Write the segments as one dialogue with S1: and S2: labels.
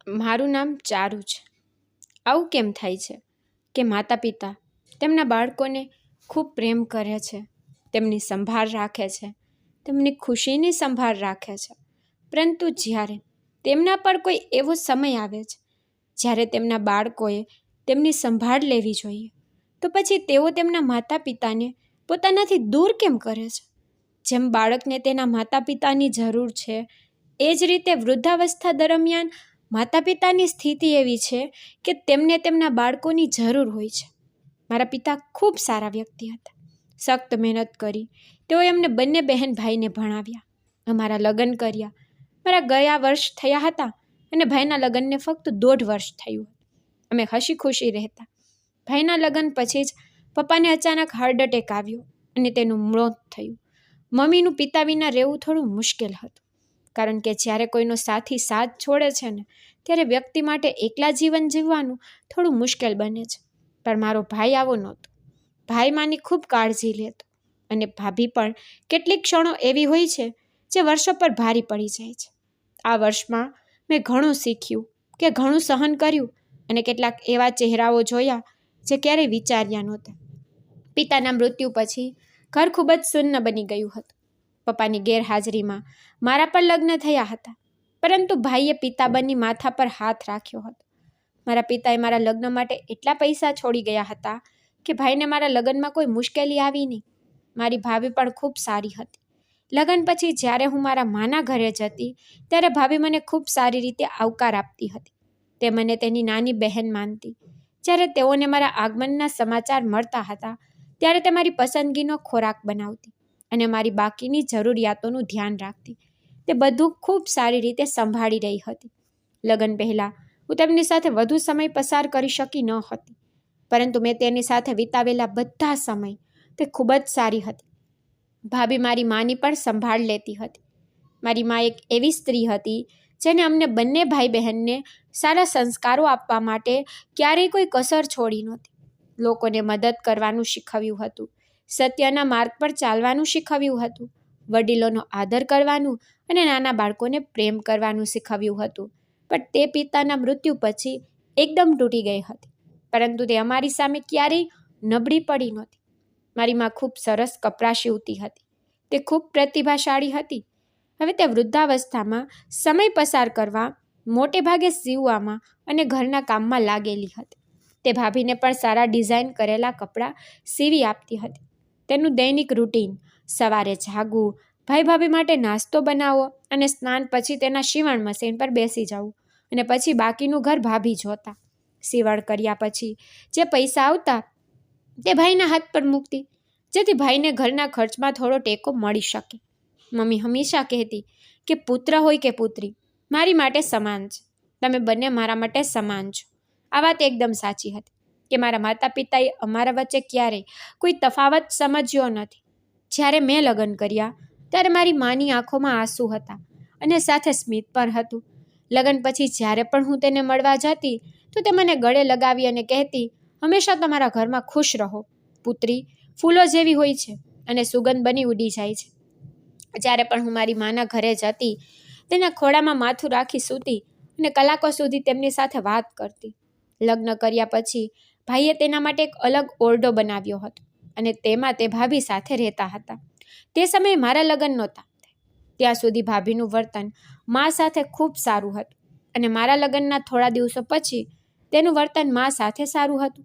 S1: મારું નામ ચારુ છે. આવું કેમ થાય છે કે માતા પિતા તેમના બાળકોને ખૂબ પ્રેમ કરે છે, તેમની સંભાળ રાખે છે, તેમની ખુશીની સંભાળ રાખે છે, પરંતુ જ્યારે તેમના પર કોઈ એવો સમય આવે છે જ્યારે તેમના બાળકોએ તેમની સંભાળ લેવી જોઈએ, તો પછી તેઓ તેમના માતા પિતાને પોતાનાથી દૂર કેમ કરે છે? જેમ બાળકને તેના માતા પિતાની જરૂર છે, એ જ રીતે વૃદ્ધાવસ્થા દરમિયાન માતા પિતાની સ્થિતિ એવી છે કે તેમને તેમના બાળકોની જરૂર હોય છે. મારા પિતા ખૂબ સારા વ્યક્તિ હતા. સખ્ત મહેનત કરી તેઓએ અમને બંને બહેન ભાઈને ભણાવ્યા, અમારા લગ્ન કર્યા. મારા ગયા વર્ષ થયા હતા અને ભાઈના લગ્નને ફક્ત 1.5 વર્ષ થયું. અમે હસી ખુશી રહેતા. ભાઈના લગ્ન પછી જ પપ્પાને અચાનક હાર્ટ એટેક આવ્યો અને તેનું મોત થયું. મમ્મીનું પિતા વિના રહેવું થોડું મુશ્કેલ હતું, કારણ કે જ્યારે કોઈનો સાથી સાથ છોડે છે ને, ત્યારે વ્યક્તિ માટે એકલા જીવન જીવવાનું થોડું મુશ્કેલ બને છે. પણ મારો ભાઈ આવો નહોતો. ભાઈ માની ખૂબ કાળજી લેતો, અને ભાભી પણ કેટલીક ક્ષણો એવી હોય છે જે વર્ષો પર ભારી પડી જાય છે. આ વર્ષમાં મેં ઘણું શીખ્યું કે ઘણું સહન કર્યું, અને કેટલાક એવા ચહેરાઓ જોયા જે ક્યારેય વિચાર્યા નહોતા. પિતાના મૃત્યુ પછી ઘર ખૂબ જ શૂન્ય બની ગયું હતું. પપ્પાની ગેરહાજરીમાં મારા પર લગ્ન થયા હતા, પરંતુ ભાઈએ પિતાબંની માથા પર હાથ રાખ્યો હતો. મારા પિતાએ મારા લગ્ન માટે એટલા પૈસા છોડી ગયા હતા કે ભાઈને મારા લગ્નમાં કોઈ મુશ્કેલી આવી નહીં. મારી ભાભી પણ ખૂબ સારી હતી. લગ્ન પછી જ્યારે હું મારા માના ઘરે જતી, ત્યારે ભાભી મને ખૂબ સારી રીતે આવકાર આપતી હતી. તે મને તેની નાની બહેન માનતી. જ્યારે તેઓને મારા આગમનના સમાચાર મળતા હતા, ત્યારે તે મારી પસંદગીનો ખોરાક બનાવતી અને મારી બાકીની જરૂરિયાતોનું ધ્યાન રાખતી. તે બધું ખૂબ સારી રીતે સંભાળી રહી હતી. લગ્ન પહેલાં હું તેમની સાથે વધુ સમય પસાર કરી શકી ન હતી, પરંતુ મેં તેની સાથે વિતાવેલા બધા સમય તે ખૂબ જ સારી હતી. ભાભી મારી માની પણ સંભાળ લેતી હતી. મારી મા એક એવી સ્ત્રી હતી જેને અમને બંને ભાઈ બહેનને સારા સંસ્કારો આપવા માટે ક્યારેય કોઈ કસર છોડી નહોતી. લોકોને મદદ કરવાનું શીખવ્યું હતું, સત્યના માર્ગ પર ચાલવાનું શીખવ્યું હતું, વડીલોનો આદર કરવાનું અને નાના બાળકોને પ્રેમ કરવાનું શીખવ્યું હતું. પણ તે પિતાના મૃત્યુ પછી એકદમ તૂટી ગઈ હતી, પરંતુ તે અમારી સામે ક્યારેય નબળી પડી નહોતી. મારી મા ખૂબ સરસ કપડાં સીવતી હતી. તે ખૂબ પ્રતિભાશાળી હતી. હવે તે વૃદ્ધાવસ્થામાં સમય પસાર કરવા, મોટે ભાગે સીવવામાં અને ઘરના કામમાં લાગેલી હતી. તે ભાભીને પણ સારા ડિઝાઇન કરેલા કપડાં સીવી આપતી હતી. તેનું દૈનિક રૂટીન: સવારે જાગવું, ભાઈ ભાભી માટે નાસ્તો બનાવવો અને સ્નાન પછી તેના સીવણ મશીન પર બેસી જવું, અને પછી બાકીનું ઘર ભાભી જોતા. સીવણ કર્યા પછી જે પૈસા આવતા તે ભાઈના હાથ પર મૂકતી, જેથી ભાઈને ઘરના ખર્ચમાં થોડો ટેકો મળી શકે. મમ્મી હંમેશા કહેતી કે પુત્ર હોય કે પુત્રી મારી માટે સમાન છે. તમે બંને મારા માટે સમાન છો. આ વાત એકદમ સાચી હતી કે મારા માતા પિતાએ અમારા વચ્ચે ક્યારેય કોઈ તફાવત સમજ્યો નથી. જ્યારે મેં લગ્ન કર્યા ત્યારે મારી માની આંખોમાં આંસુ હતા અને સાથે સ્મિત પણ હતું. લગ્ન પછી જ્યારે પણ હું તેને મળવા જતી, તો તે મને ગળે લગાવી અને કહેતી, હંમેશા તમારા ઘરમાં ખુશ રહો. પુત્રી ફૂલો જેવી હોય છે અને સુગંધ બની ઉડી જાય છે. જ્યારે પણ હું મારી માના ઘરે જતી, તેના ખોળામાં માથું રાખી સૂતી અને કલાકો સુધી તેમની સાથે વાત કરતી. લગ્ન કર્યા પછી ભાઈએ તેના માટે એક અલગ ઓરડો બનાવ્યો હતો અને તેમાં તે ભાભી સાથે રહેતા હતા. તે સમયે મારા લગ્ન નહોતા. ત્યાં સુધી ભાભીનું વર્તન મા સાથે ખૂબ સારું હતું, અને મારા લગ્નના થોડા દિવસો પછી તેનું વર્તન મા સાથે સારું હતું.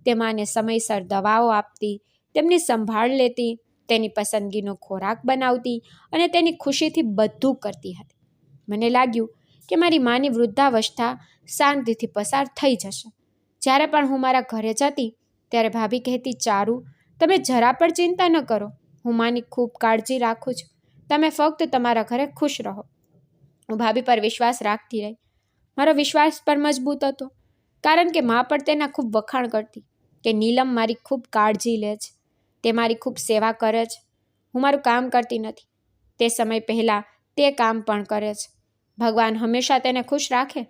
S1: તે માને સમયસર દવાઓ આપતી, તેમની સંભાળ લેતી, તેની પસંદગીનો ખોરાક બનાવતી અને તેની ખુશીથી બધું કરતી હતી. મને લાગ્યું કે મારી માની વૃદ્ધાવસ્થા શાંતિથી પસાર થઈ જશે. જ્યારે પણ હું મારા ઘરે જતી, ત્યારે ભાભી કહેતી, ચારુ, તમે જરા પણ ચિંતા ન કરો. હું માની ખૂબ કાળજી રાખું છું. તમે ફક્ત તમારા ઘરે ખુશ રહો. હું ભાભી પર વિશ્વાસ રાખતી રહી. મારો વિશ્વાસ પર મજબૂત હતો, કારણ કે મા પણ તેના ખૂબ વખાણ કરતી કે નીલમ મારી ખૂબ કાળજી લે છે, તે મારી ખૂબ સેવા કરે છે. હું મારું કામ કરતી નથી, તે સમય પહેલાં તે કામ પણ કરે છે. ભગવાન હંમેશા તેને ખુશ રાખે.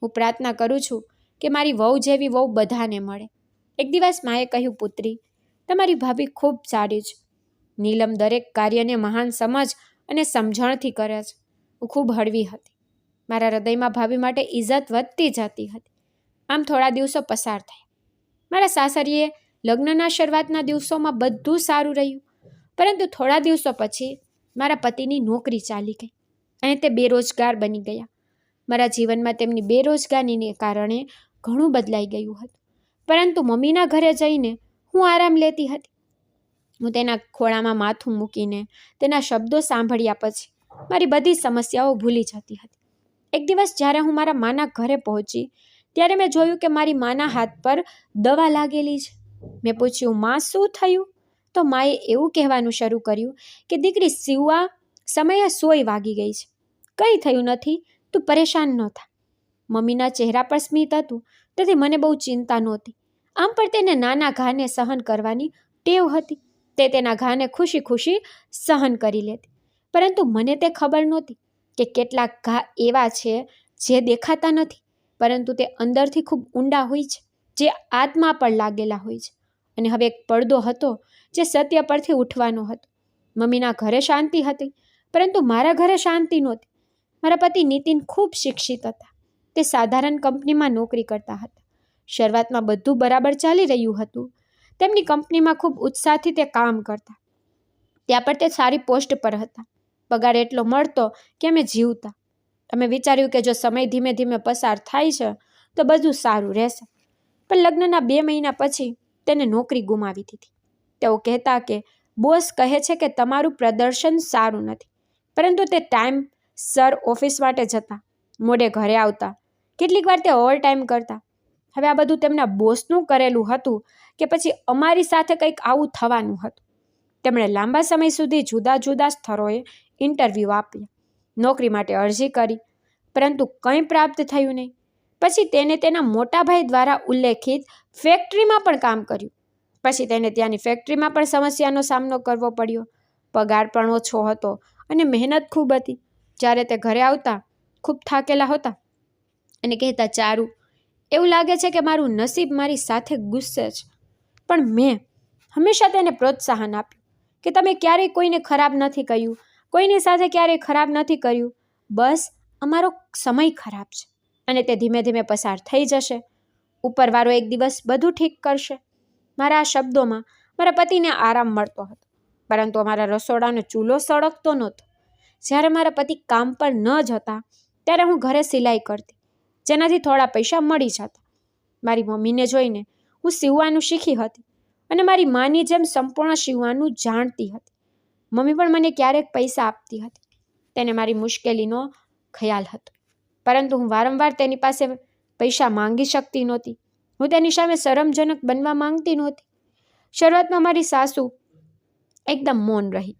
S1: હું પ્રાર્થના કરું છું કે મારી વહુ જેવી વહુ બધાને મળે. એક દિવસ માએ કહ્યું, પુત્રી, તમારી ભાભી ખૂબ સારી છે. નીલમ દરેક કાર્યને મહાન સમજ અને સમજણથી કરે છે. હું ખૂબ હળવી હતી. મારા હૃદયમાં ભાભી માટે ઇજ્જત વધતી જતી હતી. આમ થોડા દિવસો પસાર થયા. મારા સાસરીએ લગ્નના શરૂઆતના દિવસોમાં બધું સારું રહ્યું, પરંતુ થોડા દિવસો પછી મારા પતિની નોકરી ચાલી ગઈ અને તે બેરોજગાર બની ગયા. મારા જીવનમાં તેમની બેરોજગારીને કારણે ઘણું બદલાઈ ગયું હતું, પરંતુ મમ્મીના ઘરે જઈને હું આરામ લેતી હતી. હું તેના ખોળામાં માથું મૂકીને તેના શબ્દો સાંભળ્યા પછી મારી બધી સમસ્યાઓ ભૂલી જતી હતી. એક દિવસ જ્યારે હું મારા માના ઘરે પહોંચી ત્યારે મેં જોયું કે મારી માના હાથ પર દવા લાગેલી છે. મેં પૂછ્યું, માં શું થયું? તો માએ એવું કહેવાનું શરૂ કર્યું કે દીકરી, સીવવા સમયે 100 વાગી ગઈ છે. કંઈ થયું નથી, તું પરેશાન ન થા. મમ્મીના ચહેરા પર સ્મિત હતું, તેથી મને બહુ ચિંતા નહોતી. આમ પણ તેને નાના ઘાને સહન કરવાની ટેવ હતી. તે તેના ઘાને ખુશી ખુશી સહન કરી લેતી, પરંતુ મને તે ખબર નહોતી કે કેટલાક ઘા એવા છે જે દેખાતા નથી, પરંતુ તે અંદરથી ખૂબ ઊંડા હોય છે, જે આત્મા પર લાગેલા હોય છે. અને હવે એક પડદો હતો જે સત્ય પરથી ઉઠવાનો હતો. મમ્મીના ઘરે શાંતિ હતી, પરંતુ મારા ઘરે શાંતિ નહોતી. મારા પતિ નીતિન ખૂબ શિક્ષિત હતા. તે સાધારણ કંપનીમાં નોકરી કરતા હતા. શરૂઆતમાં બધું બરાબર ચાલી રહ્યું હતું. તેમની કંપનીમાં ખૂબ ઉત્સાહથી તે કામ કરતા. ત્યાં પર તે સારી પોસ્ટ પર હતા. પગાર એટલો મળતો કે અમે જીવતા. અમે વિચાર્યું કે જો સમય ધીમે ધીમે પસાર થાય છે તો બધું સારું રહેશે. પણ લગ્નના 2 મહિના પછી તેને નોકરી ગુમાવી દીધી. તેઓ કહેતા કે બોસ કહે છે કે તમારું પ્રદર્શન સારું નથી, પરંતુ તે ટાઈમ સર ઓફિસ માટે જતા, મોડે ઘરે આવતા, કેટલીક વાર તે ઓવર ટાઈમ કરતા. હવે આ બધું તેમના બોસનું કરેલું હતું કે પછી અમારી સાથે કંઈક આવું થવાનું હતું. તેમણે લાંબા સમય સુધી જુદા જુદા સ્થળોએ ઇન્ટરવ્યૂ આપ્યા, નોકરી માટે અરજી કરી, પરંતુ કંઈ પ્રાપ્ત થયું નહીં. પછી તેને તેના મોટા ભાઈ દ્વારા ઉલ્લેખિત ફેક્ટરીમાં પણ કામ કર્યું. પછી તેને ત્યાંની ફેક્ટરીમાં પણ સમસ્યાનો સામનો કરવો પડ્યો. પગાર પણ ઓછો હતો અને મહેનત ખૂબ હતી. જ્યારે તે ઘરે આવતા ખૂબ થાકેલા હતા અને કહેતા, ચારુ, એવું લાગે છે કે મારું નસીબ મારી સાથે ગુસ્સે છે. પણ મેં હંમેશા તેને પ્રોત્સાહન આપ્યું કે તમે ક્યારેય કોઈને ખરાબ નથી કહ્યું, કોઈની સાથે ક્યારેય ખરાબ નથી કર્યું. બસ અમારો સમય ખરાબ છે અને તે ધીમે ધીમે પસાર થઈ જશે. ઉપરવાળો એક દિવસ બધું ઠીક કરશે. મારા આ શબ્દોમાં મારા પતિને આરામ મળતો હતો, પરંતુ અમારા રસોડાનો ચૂલો સળગતો નહોતો. જ્યારે મારા પતિ કામ પર ન જતા ત્યારે હું ઘરે સિલાઈ કરતી, જેનાથી થોડા પૈસા મળી જતા. મારી મમ્મીને જોઈને હું સીવવાનું શીખી હતી અને મારી માની જેમ સંપૂર્ણ સીવવાનું જાણતી હતી. મમ્મી પણ મને ક્યારેક પૈસા આપતી હતી. તેને મારી મુશ્કેલીનો ખ્યાલ હતો, પરંતુ હું વારંવાર તેની પાસે પૈસા માંગી શકતી નહોતી. હું તેની સામે શરમજનક બનવા માંગતી નહોતી. શરૂઆતમાં મારી સાસુ એકદમ મૌન રહી.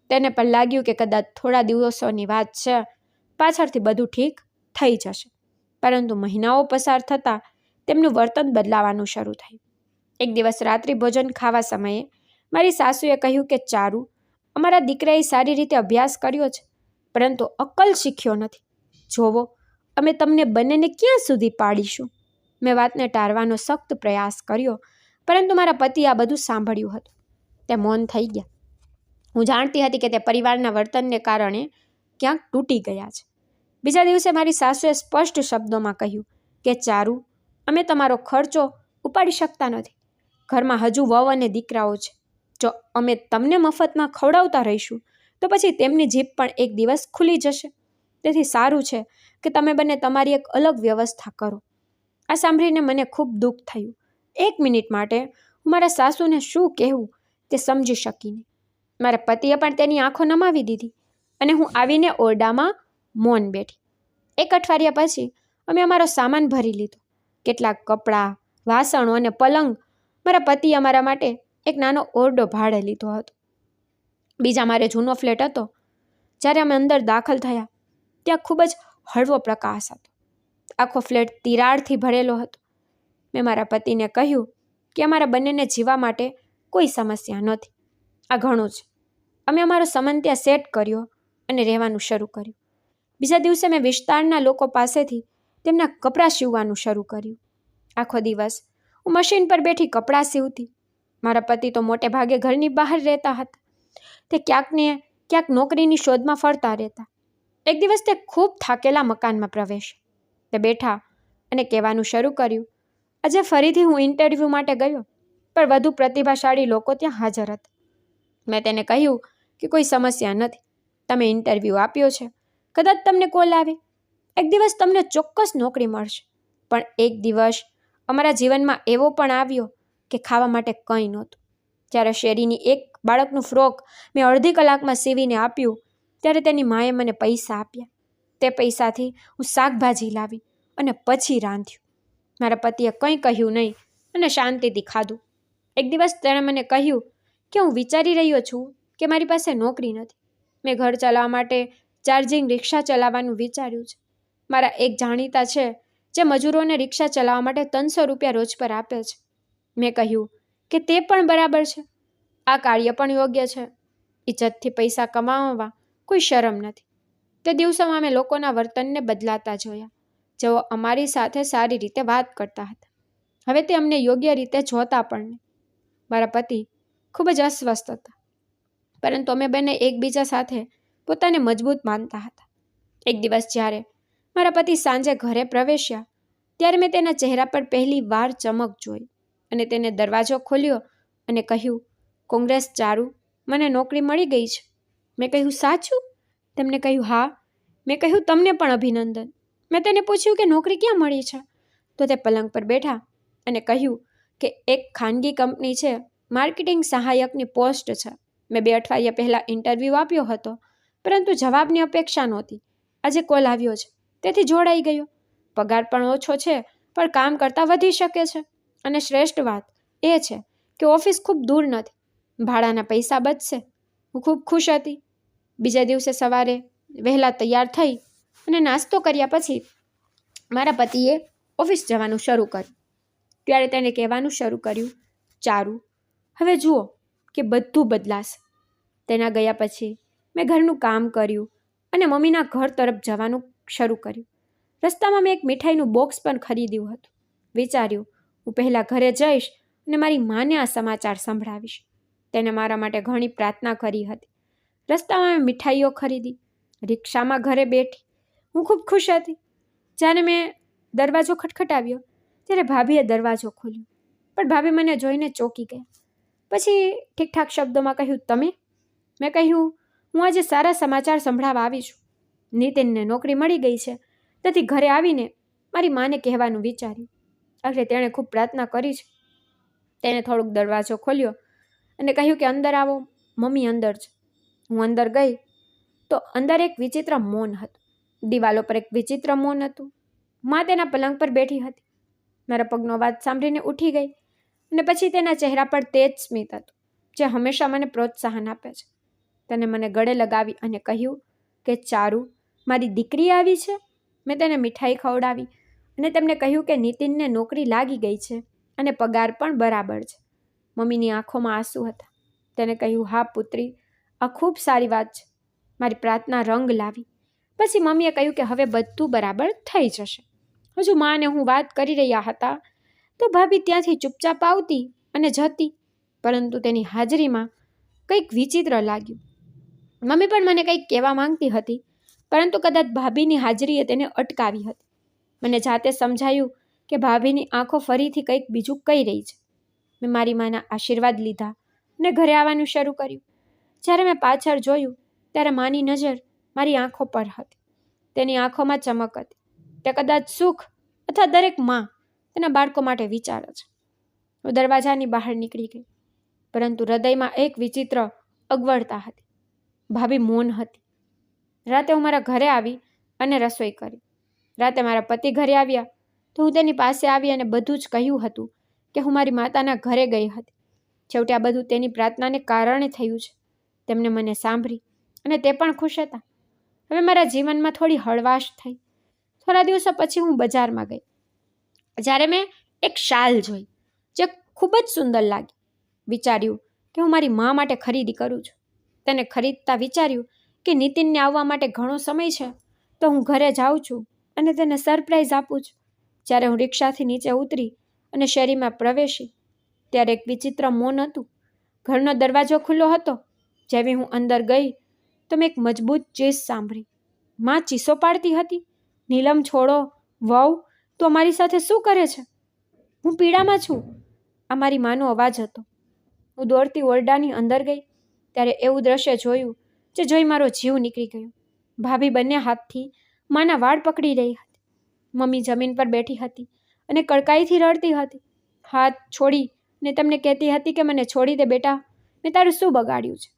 S1: તેને પણ લાગ્યું કે કદાચ થોડા દિવસોની વાત છે, પાછળથી બધું ઠીક થઈ જશે. પરંતુ મહિનાઓ પસાર થતાં તેમનું વર્તન બદલાવાનું શરૂ થયું. એક દિવસ રાત્રિ ભોજન ખાવા સમયે મારી સાસુએ કહ્યું કે ચારુ, અમારા દીકરાએ સારી રીતે અભ્યાસ કર્યો છે, પરંતુ અક્કલ શીખ્યો નથી. જોવો, અમે તમને બંનેને ક્યાં સુધી પાડીશું? મેં વાતને ટાળવાનો સખ્ત પ્રયાસ કર્યો, પરંતુ મારા પતિ આ બધું સાંભળ્યું હતું. તે મૌન થઈ ગયા. હું જાણતી હતી કે તે પરિવારના વર્તનને કારણે ક્યાંક તૂટી ગયા છે. બીજા દિવસે મારી સાસુએ સ્પષ્ટ શબ્દોમાં કહ્યું કે ચારુ, અમે તમારો ખર્ચો ઉપાડી શકતા નથી. ઘરમાં હજુ વહુ અને દીકરાઓ છે. જો અમે તમને મફતમાં ખવડાવતા રહીશું તો પછી તેમની જીભ પણ એક દિવસ ખુલી જશે. તેથી સારું છે કે તમે બંને તમારી એક અલગ વ્યવસ્થા કરો. આ સાંભળીને મને ખૂબ દુઃખ થયું. 1 મિનિટ માટે હું મારા સાસુને શું કહેવું તે સમજી શકી નહીં. મારા પતિએ પણ તેની આંખો નમાવી દીધી અને હું આવીને ઓરડામાં મૌન બેઠી. 1 અઠવાડિયા પછી અમે અમારો સામાન ભરી લીધો. કેટલાક કપડાં, વાસણો અને પલંગ. મારા પતિએ અમારા માટે એક નાનો ઓરડો ભાડે લીધો હતો. બીજા મારે જૂનો ફ્લેટ હતો. જ્યારે અમે અંદર દાખલ થયા ત્યાં ખૂબ જ હળવો પ્રકાશ હતો. આખો ફ્લેટ તિરાડથી ભરેલો હતો. મેં મારા પતિને કહ્યું કે અમારા બંનેને જીવવા માટે કોઈ સમસ્યા નથી. આ ઘણું છે. અમે અમારો સામાન ત્યાં સેટ કર્યો અને રહેવાનું શરૂ કર્યું. બીજા દિવસે મેં વિસ્તારના લોકો પાસેથી તેમના કપડાં સીવવાનું શરૂ કર્યું. આખો દિવસ હું મશીન પર બેઠી કપડાં સીવતી. મારા પતિ તો મોટે ભાગે ઘરની બહાર રહેતા હતા. તે ક્યાંક ને ક્યાંક નોકરીની શોધમાં ફરતા રહેતા. એક દિવસ તે ખૂબ થાકેલા મકાનમાં પ્રવેશ્યો. તે બેઠા અને કહેવાનું શરૂ કર્યું, આજે ફરીથી હું ઇન્ટરવ્યૂ માટે ગયો, પણ વધુ પ્રતિભાશાળી લોકો ત્યાં હાજર હતા. મેં તેને કહ્યું કે કોઈ સમસ્યા નથી, તમે ઇન્ટરવ્યૂ આપ્યો છે, કદાચ તમને કોલ આવે, એક દિવસ તમને ચોક્કસ નોકરી મળશે. પણ એક દિવસ અમારા જીવનમાં એવો પણ આવ્યો કે ખાવા માટે કંઈ નહોતું. જ્યારે શેરીની એક બાળકનું ફ્રોક મેં અડધી કલાકમાં સીવીને આપ્યું, ત્યારે તેની માએ મને પૈસા આપ્યા. તે પૈસાથી હું શાકભાજી લાવી અને પછી રાંધ્યું. મારા પતિએ કંઈ કહ્યું નહીં અને શાંતિથી ખાધું. એક દિવસ તેણે મને કહ્યું કે હું વિચારી રહ્યો છું કે મારી પાસે નોકરી નથી. મેં ઘર ચલાવવા માટે ચાર્જિંગ રિક્ષા ચલાવવાનું વિચાર્યું છે. મારા એક જાણીતા છે જે મજૂરોને રિક્ષા ચલાવવા માટે 300 રૂપિયા રોજ પર આપે છે. મેં કહ્યું કે તે પણ બરાબર છે, આ કાર્ય પણ યોગ્ય છે. ઇજ્જતથી પૈસા કમાવવા કોઈ શરમ નથી. તે દિવસોમાં અમે લોકોના વર્તનને બદલાતા જોયા, જેઓ અમારી સાથે સારી રીતે વાત કરતા હતા. હવે તે અમને યોગ્ય રીતે જોતા પણ નહીં. મારા પતિ ખૂબ જ અસ્વસ્થ હતા, પરંતુ અમે બંને એકબીજા સાથે પોતાને મજબૂત માનતા હતા. એક દિવસ જ્યારે મારા પતિ સાંજે ઘરે પ્રવેશ્યા, ત્યારે મેં તેના ચહેરા પર પહેલી વાર ચમક જોઈ અને તેને દરવાજો ખોલ્યો અને કહ્યું, કોંગ્રેસ ચારુ, મને નોકરી મળી ગઈ છે. મેં કહ્યું, સાચું? તેમને કહ્યું, હા. મેં કહ્યું, તમને પણ અભિનંદન. મેં તેને પૂછ્યું કે નોકરી ક્યાં મળી છે? તો તે પલંગ પર બેઠા અને કહ્યું કે એક ખાનગી કંપની છે, માર્કેટિંગ સહાયકની પોસ્ટ છે. મેં 2 અઠવાડિયા પહેલાં ઇન્ટરવ્યૂ આપ્યો હતો, પરંતુ જવાબની અપેક્ષા નહોતી. આજે કોલ આવ્યો છે, તેથી જોડાઈ ગયો. પગાર પણ ઓછો છે, પણ કામ કરતાં વધી શકે છે. અને શ્રેષ્ઠ વાત એ છે કે ઓફિસ ખૂબ દૂર નથી, ભાડાના પૈસા બચશે. હું ખૂબ ખુશ હતી. બીજા દિવસે સવારે વહેલા તૈયાર થઈ અને નાસ્તો કર્યા પછી મારા પતિએ ઓફિસ જવાનું શરૂ કર્યું. ત્યારે તેણે કહેવાનું શરૂ કર્યું, ચારુ, હવે જુઓ કે બધું બદલાશે. તેના ગયા પછી મેં ઘરનું કામ કર્યું અને મમ્મીના ઘર તરફ જવાનું શરૂ કર્યું. રસ્તામાં મેં એક મીઠાઈનું બોક્સ પણ ખરીદ્યું હતું. વિચાર્યું, હું પહેલાં ઘરે જઈશ અને મારી માને આ સમાચાર સંભળાવીશ. તેને મારા માટે ઘણી પ્રાર્થના કરી હતી. રસ્તામાં મેં મીઠાઈઓ ખરીદી, રિક્ષામાં ઘરે બેઠી. હું ખૂબ ખુશ હતી. જ્યારે મેં દરવાજો ખટખટાવ્યો, ત્યારે ભાભીએ દરવાજો ખોલ્યો, પણ ભાભી મને જોઈને ચોંકી ગયા. પછી ઠીકઠાક શબ્દોમાં કહ્યું, તમે? મેં કહ્યું, હું આજે સારા સમાચાર સંભળાવવા આવી છું. નીતિનને નોકરી મળી ગઈ છે, તેથી ઘરે આવીને મારી માને કહેવાનું વિચાર્યું. આખરે તેણે ખૂબ પ્રાર્થના કરી છે. તેણે થોડુંક દરવાજો ખોલ્યો અને કહ્યું કે અંદર આવો, મમ્મી અંદર છે. હું અંદર ગઈ તો અંદર એક વિચિત્ર મૌન હતું. દિવાલો પર એક વિચિત્ર મૌન હતું. મા તેના પલંગ પર બેઠી હતી. મારા પગનો અવાજ સાંભળીને ઉઠી ગઈ અને પછી તેના ચહેરા પર તેજ સ્મિત હતું, જે હંમેશા મને પ્રોત્સાહન આપે છે. તેને મને ગળે લગાવી અને કહ્યું કે ચારુ, મારી દીકરી આવી છે. મેં તેને મીઠાઈ ખવડાવી અને તેમને કહ્યું કે નીતિનને નોકરી લાગી ગઈ છે અને પગાર પણ બરાબર છે. મમ્મીની આંખોમાં આંસુ હતા. તેને કહ્યું, હા પુત્રી, આ ખૂબ સારી વાત છે. મારી પ્રાર્થના રંગ લાવી. પછી મમ્મીએ કહ્યું કે હવે બધું બરાબર થઈ જશે. હજુ મા અને હું વાત કરી રહ્યા હતા તો ભાભી ત્યાંથી ચૂપચાપ આવતી અને જતી, પરંતુ તેની હાજરીમાં કંઈક વિચિત્ર લાગ્યું. મમ્મી પણ મને કંઈક કહેવા માંગતી હતી, પરંતુ કદાચ ભાભીની હાજરીએ તેને અટકાવી હતી. મને જાતે સમજાયું કે ભાભીની આંખો ફરીથી કંઈક બીજું કહી રહી છે. મેં મારી માના આશીર્વાદ લીધા અને ઘરે આવવાનું શરૂ કર્યું. જ્યારે મેં પાછળ જોયું ત્યારે માની નજર મારી આંખો પર હતી. તેની આંખોમાં ચમક હતી. તે કદાચ સુખ અથવા દરેક માં તેના બાળકો માટે વિચારે છે. હું દરવાજાની બહાર નીકળી ગઈ, પરંતુ હૃદયમાં એક વિચિત્ર અગવડતા હતી. ભાભી મૌન હતી. રાતે હું મારા ઘરે આવી અને રસોઈ કરી. રાતે મારા પતિ ઘરે આવ્યા તો હું તેની પાસે આવી અને બધું જ કહ્યું હતું કે હું મારી માતાના ઘરે ગઈ હતી. છેવટે આ બધું તેની પ્રાર્થનાને કારણે થયું છે. તેમને મને સાંભળી અને તે પણ ખુશ હતા. હવે મારા જીવનમાં થોડી હળવાશ થઈ. થોડા દિવસો પછી હું બજારમાં ગઈ. જ્યારે મેં એક શાલ જોઈ જે ખૂબ જ સુંદર લાગી. વિચાર્યું કે હું મારી મા માટે ખરીદી કરું છું. તેને ખરીદતા વિચાર્યું કે નીતિનને આવવા માટે ઘણો સમય છે, તો હું ઘરે જાઉં છું અને તેને સરપ્રાઈઝ આપું છું. જ્યારે હું રિક્ષાથી નીચે ઉતરી અને શેરીમાં પ્રવેશી ત્યારે એક વિચિત્ર મૌન હતું. ઘરનો દરવાજો ખુલ્લો હતો. જેવી હું અંદર ગઈ તો મેં એક મજબૂત ચીસ સાંભળી. માં ચીસો પાડતી હતી, નીલમ છોડો, વહુ તું અમારી સાથે શું કરે છે? હું પીડામાં છું, આ મારી માનો અવાજ હતો. હું દોડતી ઓરડાની અંદર ગઈ ત્યારે એવું દ્રશ્ય જોયું જે જોઈ મારો જીવ નીકળી ગયો. ભાભી બંને હાથથી માના વાળ પકડી રહી હતી. મમ્મી જમીન પર બેઠી હતી અને કડકાઈથી રડતી હતી. હાથ છોડી ને તેમને કહેતી હતી કે મને છોડી દે બેટા, મેં તારું શું બગાડ્યું છે?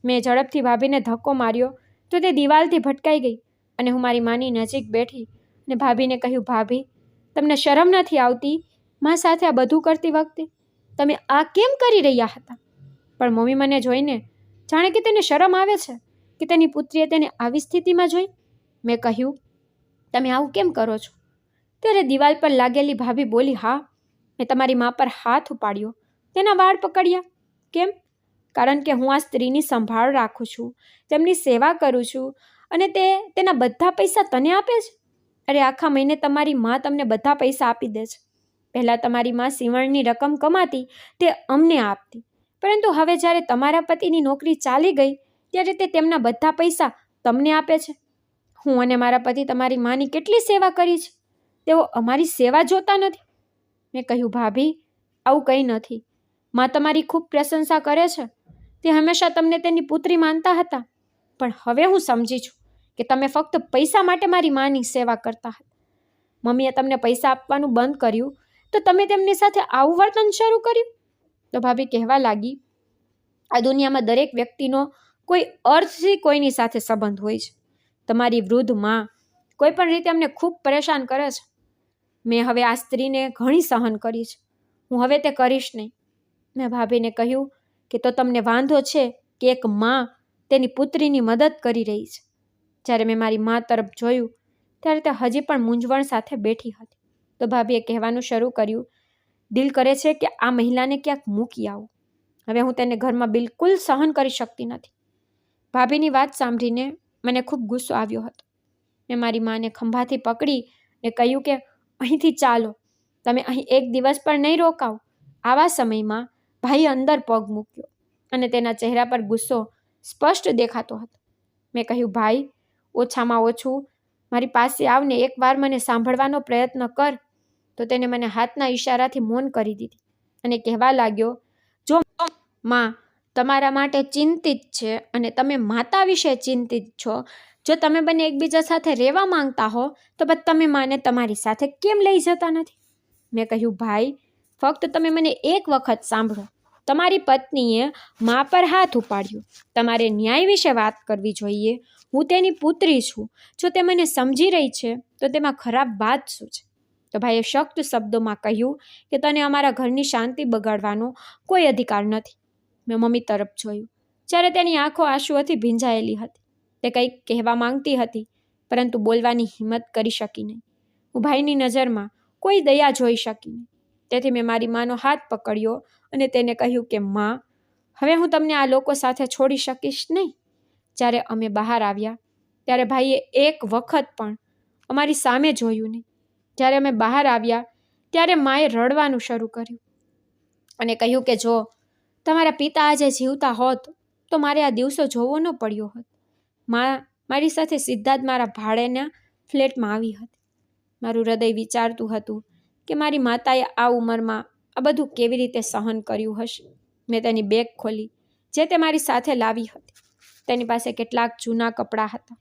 S1: મેં ઝડપથી ભાભીને ધક્કો માર્યો તો તે દિવાલથી ભટકાઈ ગઈ અને હું મારી માની નજીક બેઠી અને ભાભીને કહ્યું, ભાભી તમને શરમ નથી આવતી? મા સાથે આ બધું કરતી વખતે તમે આ કેમ કરી રહ્યા હતા? પણ મમ્મી મને જોઈને જાણે કે તેને શરમ આવે છે કે તેની પુત્રીએ તેને આવી સ્થિતિમાં જોઈ. મેં કહ્યું, તમે આવું કેમ કરો છો? ત્યારે દિવાલ પર લાગેલી ભાભી બોલી, હા, મેં તમારી મા પર હાથ ઉપાડ્યો, તેના વાળ પકડ્યા. કેમ? કારણ કે હું આ સ્ત્રીની સંભાળ રાખું છું, તેમની સેવા કરું છું અને તેના બધા પૈસા તને આપે છે. અરે આખા મહિને તમારી મા તમને બધા પૈસા આપી દે છે. પહેલાં તમારી મા સીવણની રકમ કમાતી તે અમને આપતી, પરંતુ હવે જ્યારે તમારા પતિની નોકરી ચાલી ગઈ ત્યારે તે તેમના બધા પૈસા તમને આપે છે. હું અને મારા પતિ તમારી માની કેટલી સેવા કરી છે, તેઓ અમારી સેવા જોતા નથી. મેં કહ્યું, ભાભી આવું કંઈ નથી, મા તમારી ખૂબ પ્રશંસા કરે છે. તે હંમેશા તમને તેની પુત્રી માનતા હતા, પણ હવે હું સમજી છું કે તમે ફક્ત પૈસા માટે મારી માની સેવા કરતા હતા. મમ્મીએ તમને પૈસા આપવાનું બંધ કર્યું તો તમે તેમની સાથે આવું વર્તન શરૂ કર્યું. તો ભાભી કહેવા લાગી, આ દુનિયામાં દરેક વ્યક્તિનો કોઈ અર્થથી કોઈની સાથે સંબંધ હોય છે. તમારી વૃદ્ધ માં કોઈ પણ રીતે અમને ખૂબ પરેશાન કરે છે. મેં હવે આ સ્ત્રીને ઘણી સહન કરી છે, હું હવે તે કરીશ નહીં. મેં ભાભીને કહ્યું કે તો તમને વાંધો છે કે એક માં તેની પુત્રીની મદદ કરી રહી છે? જ્યારે મેં મારી મા તરફ જોયું ત્યારે તે હજી પણ મૂંઝવણ સાથે બેઠી હતી. તો ભાભીએ કહેવાનું શરૂ કર્યું, દિલ કરે છે કે આ મહિલાને ક્યાંક મૂકી આવું. હવે હું તેને ઘરમાં બિલકુલ સહન કરી શકતી નથી. ભાભીની વાત સાંભળીને મને ખૂબ ગુસ્સો આવ્યો હતો. મેં મારી માને ખંભાથી પકડી ને કહ્યું કે અહીંથી ચાલો, તમે અહીં એક દિવસ પણ નહીં રોકાવ. આવા સમયમાં ભાઈએ અંદર પગ મૂક્યો અને તેના ચહેરા પર ગુસ્સો સ્પષ્ટ દેખાતો હતો. મેં કહ્યું, ભાઈ ઓછામાં ઓછું મારી પાસે આવને એકવાર મને સાંભળવાનો પ્રયત્ન કર. તો તેને મને હાથના ઈશારાથી મૌન કરી દીધી અને કહેવા લાગ્યો, જો માં તમારા માટે ચિંતિત છે અને તમે માતા વિશે ચિંતિત છો, જો તમે બંને એકબીજા સાથે રહેવા માંગતા હો તો પછી તમે માને તમારી સાથે કેમ લઈ જતા નથી? મેં કહ્યું, ભાઈ ફક્ત તમે મને એક વખત સાંભળો. તમારી પત્નીએ મા પર હાથ ઉપાડ્યો, તમારે ન્યાય વિશે વાત કરવી જોઈએ. હું તેની પુત્રી છું, જો તે મને સમજી રહી છે તો તેમાં ખરાબ વાત શું છે? તો ભાઈએ સખ્ત શબ્દોમાં કહ્યું કે તને અમારા ઘરની શાંતિ બગાડવાનો કોઈ અધિકાર નથી. મેં મમ્મી તરફ જોયું, જ્યારે તેની આંખો આંસુઓથી ભીંજાયેલી હતી. તે કંઈક કહેવા માંગતી હતી, પરંતુ બોલવાની હિંમત કરી શકી નહીં. હું ભાઈની નજરમાં કોઈ દયા જોઈ શકી નહીં. તેથી મેં મારી માનો હાથ પકડ્યો અને તેને કહ્યું કે માં, હવે હું તમને આ લોકો સાથે છોડી શકીશ નહીં. જ્યારે અમે બહાર આવ્યા ત્યારે ભાઈએ એક વખત પણ અમારી સામે જોયું નહીં. જ્યારે અમે બહાર આવ્યા ત્યારે માએ રડવાનું શરૂ કર્યું અને કહ્યું કે જો તમારા પિતા આજે જીવતા હોત તો મારે આ દિવસો જોવો ન પડ્યો હોત. મારી સાથે સીધા જ મારા ભાડેના ફ્લેટમાં આવી હતી. મારું હૃદય વિચારતું હતું કે મારી માતાએ આ ઉંમરમાં આ બધું કેવી રીતે સહન કર્યું હશે. મેં તેની બેગ ખોલી જે તે મારી સાથે લાવી હતી. તેની પાસે કેટલાક જૂના કપડાં હતા.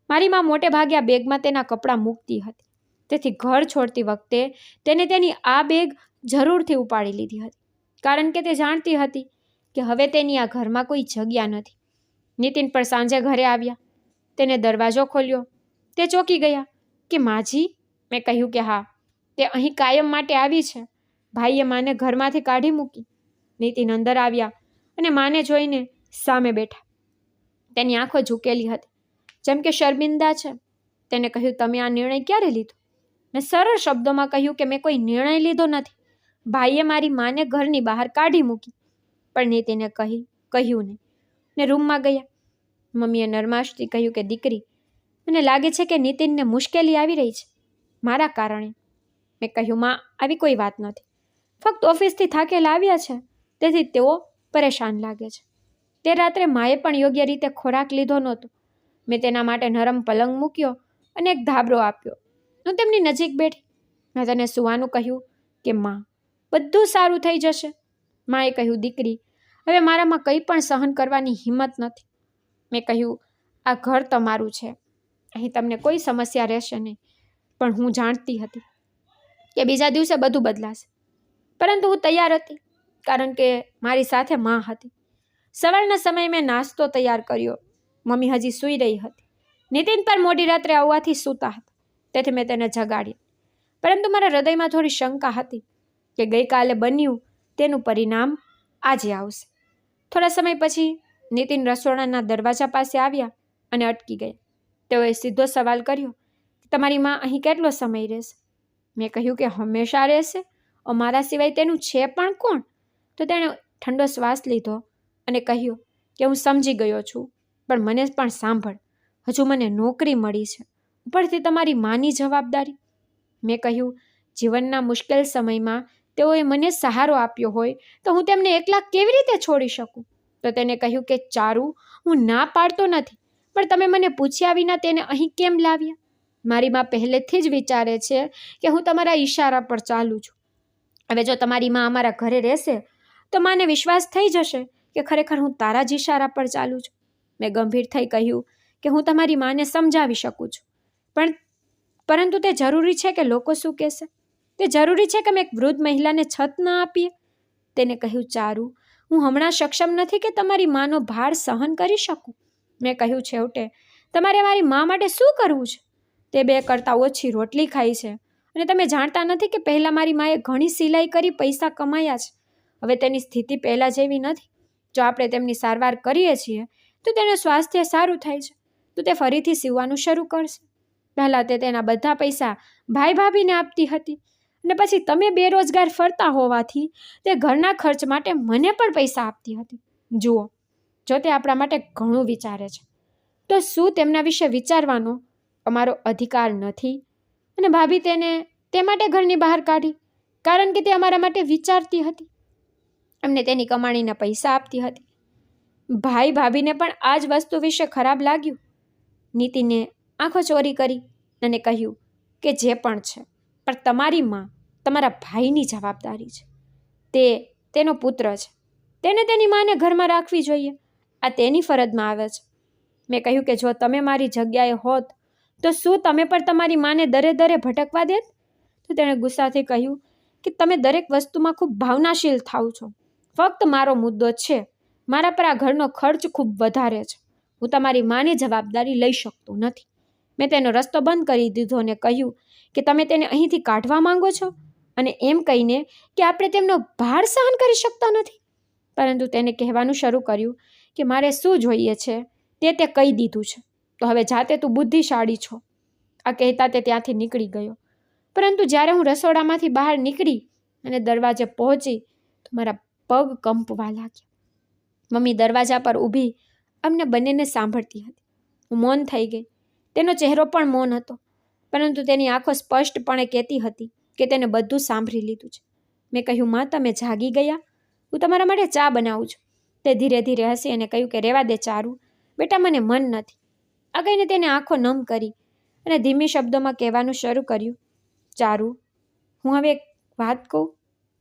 S1: મારી મા મોટે ભાગે આ બેગમાં તેના કપડાં મૂકતી હતી, તેથી ઘર છોડતી વખતે તેને તેની આ બેગ જરૂરથી ઉપાડી લીધી હતી, કારણ કે તે જાણતી હતી કે હવે તેની આ ઘરમાં કોઈ જગ્યા નથી. નીતિન પણ સાંજે ઘરે આવ્યા. તેને દરવાજો ખોલ્યો. તે ચોંકી ગયા કે માજી? મેં કહ્યું કે હા, તે અહીં કાયમ માટે આવી છે. ભાઈએ માને ઘરમાંથી કાઢી મૂકી. નીતિન અંદર આવ્યા અને માને જોઈને સામે બેઠા. તેની આંખો ઝૂકેલી હતી, જેમ કે શર્મિંદા છે. તેને કહ્યું, તમે આ નિર્ણય ક્યારે લીધો? મેં સરળ શબ્દોમાં કહ્યું કે મેં કોઈ નિર્ણય લીધો નથી. ભાઈએ મારી માને ઘરની બહાર કાઢી મૂકી. પણ નીતિને કહ્યું નહીં ને રૂમમાં ગયા. મમ્મીએ નરમાશથી કહ્યું કે દીકરી, મને લાગે છે કે નીતિનને મુશ્કેલી આવી રહી છે મારા કારણે. મેં કહ્યું, માં આવી કોઈ વાત નથી. ફક્ત ઓફિસથી થાકેલા આવ્યા છે, તેથી તેઓ પરેશાન લાગે છે. તે રાત્રે માએ પણ યોગ્ય રીતે ખોરાક લીધો નહોતો, મેં તેના માટે નરમ પલંગ મૂક્યો અને એક ધાબળો આપ્યો. હું તેમની નજીક બેઠી. મેં તેને સૂવાનું કહ્યું કે માં, બધું સારું થઈ જશે. માએ કહ્યું, દીકરી, હવે મારામાં કંઈ પણ સહન કરવાની હિંમત નથી. મેં કહ્યું, આ ઘર તમારું છે, અહીં તમને કોઈ સમસ્યા રહેશે નહીં. પણ હું જાણતી હતી કે બીજા દિવસે બધું બદલાશે, પરંતુ હું તૈયાર હતી, કારણ કે મારી સાથે માં હતી. સવારના સમયે મેં નાસ્તો તૈયાર કર્યો. મમ્મી હજી સૂઈ રહી હતી. નીતિન પર મોડી રાત્રે આવવાથી સૂતા હતા, તેથી મેં તેને જગાડ્યા. પરંતુ મારા હૃદયમાં થોડી શંકા હતી કે ગઈકાલે બન્યું તેનું પરિણામ આજે આવશે. થોડા સમય પછી નીતિન રસોડાના દરવાજા પાસે આવ્યા અને અટકી ગયા. તેઓએ સીધો સવાલ કર્યો, તમારી માં અહીં કેટલો સમય રહેશે? મેં કહ્યું કે હંમેશા રહેશે, અમારા સિવાય તેનું છે પણ કોણ? તો તેણે ઠંડો શ્વાસ લીધો અને કહ્યું કે હું સમજી ગયો છું, પણ મને પણ સાંભળ, હજુ મને નોકરી મળી છે, ઉપરથી તમારી માની જવાબદારી. મેં કહ્યું, જીવનના મુશ્કેલ સમયમાં તેઓએ મને સહારો આપ્યો હોય તો હું તેમને એકલા કેવી રીતે છોડી શકું? તો તેને કહ્યું કે ચારુ, હું ના પાડતો નથી, પણ તમે મને પૂછ્યા વિના તેને અહીં કેમ લાવ્યા? મારી માં પહેલેથી જ વિચારે છે કે હું તમારા ઈશારા પર ચાલું છું. હવે જો તમારી માં અમારા ઘરે રહેશે તો માને વિશ્વાસ થઈ જશે કે ખરેખર હું તારા જ ઈશારા પર ચાલું છું. મેં ગંભીર થઈ કહ્યું કે હું તમારી માને સમજાવી શકું છું, પરંતુ તે જરૂરી છે કે લોકો શું કહેશે? તે જરૂરી છે કે અમે એક વૃદ્ધ મહિલાને છત ન આપીએ? તેને કહ્યું, ચારુ, હું હમણાં સક્ષમ નથી કે તમારી માનો ભાર સહન કરી શકું. મેં કહ્યું, છેવટે તમારે મારી મા માટે શું કરવું છે? તે 2 કરતાં ઓછી રોટલી ખાય છે અને તમે જાણતા નથી કે પહેલાં મારી માએ ઘણી સિલાઈ કરી પૈસા કમાયા છે. હવે તેની સ્થિતિ પહેલાં જેવી નથી. જો આપણે તેમની સારવાર કરીએ છીએ તો તેનું સ્વાસ્થ્ય સારું થાય છે, તો તે ફરીથી સીવવાનું શરૂ કરશે. પહેલાં તે તેના બધા પૈસા ભાઈ ભાભીને આપતી હતી અને પછી તમે બેરોજગાર ફરતા હોવાથી તે ઘરના ખર્ચ માટે મને પણ પૈસા આપતી હતી. જુઓ, જો તે આપણા માટે ઘણું વિચારે છે તો શું તેમના વિશે વિચારવાનો અમારો અધિકાર નથી? અને ભાભી તેને તે માટે ઘરની બહાર કાઢી કારણ કે તે અમારા માટે વિચારતી હતી, અમને તેની કમાણીના પૈસા આપતી હતી. ભાઈ ભાભીને પણ આ જ વસ્તુ વિશે ખરાબ લાગ્યું. નીતિને આંખો ચોરી કરી અને કહ્યું કે જે પણ છે, પણ તમારી માં તમારા ભાઈની જવાબદારી છે. તે તેનો પુત્ર છે, તેને તેની માને ઘરમાં રાખવી જોઈએ. આ તેની ફરજમાં આવે છે. મેં કહ્યું કે જો તમે મારી જગ્યાએ હોત તો શું તમે પણ તમારી માને દરે દરે ભટકવા દેત? તો તેણે ગુસ્સાથી કહ્યું કે તમે દરેક વસ્તુમાં ખૂબ ભાવનાશીલ થાવ છો. ફક્ત મારો મુદ્દો છે, મારા પર આ ઘરનો ખર્ચ ખૂબ વધારે છે. હું તમારી માની જવાબદારી લઈ શકતો નથી. મેં તેનો રસ્તો બંધ કરી દીધો અને કહ્યું કે તમે તેને અહીંથી કાઢવા માંગો છો, અને એમ કહીને કે આપણે તેમનો ભાર સહન કરી શકતા નથી. પરંતુ તેને કહેવાનું શરૂ કર્યું કે મારે શું જોઈએ છે તે કહી દીધું છે, તો હવે જાતે તું બુદ્ધિશાળી છો. આ કહેતા તે ત્યાંથી નીકળી ગયો. પરંતુ જ્યારે હું રસોડામાંથી બહાર નીકળી અને દરવાજે પહોંચી તો મારા પગ કંપવા લાગ્યા. મમ્મી દરવાજા પર ઊભી અમને બંનેને સાંભળતી હતી. હું મૌન થઈ ગઈ. તેનો ચહેરો પણ મૌન હતો, પરંતુ તેની આંખો સ્પષ્ટપણે કહેતી હતી કે તેને બધું સાંભળી લીધું છે. મેં કહ્યું, માં, તમે જાગી ગયા? હું તમારા માટે ચા બનાવું છું. તે ધીરે ધીરે હસી અને કહ્યું કે રહેવા દે ચારુ, બેટા, મને મન નથી. આ કહીને તેને આંખો નમ કરી અને ધીમી શબ્દોમાં કહેવાનું શરૂ કર્યું, ચારુ, હું હવે એક વાત કહું?